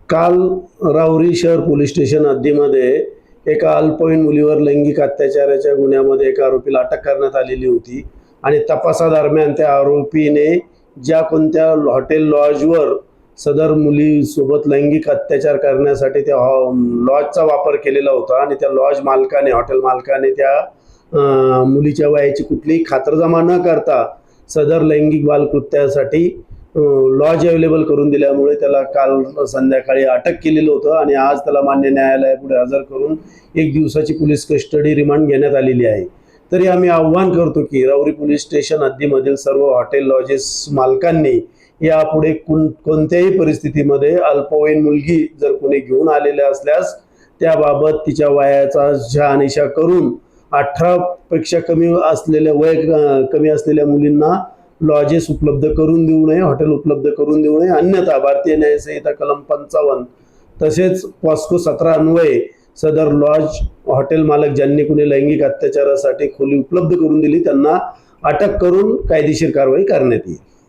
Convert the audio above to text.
काल राहुरी शहर police station हद्दीमध्ये एका अल्पवयीन मुलीवर लैंगिक अत्याचाराच्या गुन्ह्यामध्ये एका आरोपीला अटक करण्यात आलेली होती आणि तपासादरम्यान त्या आरोपीने ज्या कोणत्या हॉटेल लॉजवर सदर मुलीसोबत लैंगिक अत्याचार करण्यासाठी त्या लॉजचा वापर केलेला होता आणि त्या लॉज मालकाने हॉटेल मालकाने त्या मुलीच्या वयाची कुठलीही खातरजमा न करता सदर लैंगिक बालकृत्यासाठी लॉज अवेलेबल करून दिल्यामुळे त्याला काल संध्याकाळी अटक केलेलं होतं आणि आज त्याला मान्य न्यायालयापुढे हजर करून 1 दिवसाची पोलीस कस्टडी रिमांड घेण्यात आलेली आहे। तरी आम्ही आव्हान करतो की राहुरी पोलीस स्टेशन हद्दीमधील सर्व हॉटेल लॉजेस मालकांनी यापुढे कोणत्याही परिस्थितीमध्ये अल्पवयीन मुलगी जर कोणी घेऊन आलेल्या असल्यास त्याबाबत तिच्या वयाचा शहानिशा करून 18 पेक्षा कमी असलेल्या मुलींना लॉजेस उपलब्ध करून देऊ नये, हॉटेल उपलब्ध करून देऊ नये, अन्यथा भारतीय न्यायसंहिता कलम 55 तसेच पॉस्को 17 अन्वये सदर लॉज हॉटेल मालक ज्यांनी कुणी लैंगिक अत्याचारासाठी खोली उपलब्ध करून दिली त्यांना अटक करून कायदेशीर कारवाई करण्यात येईल।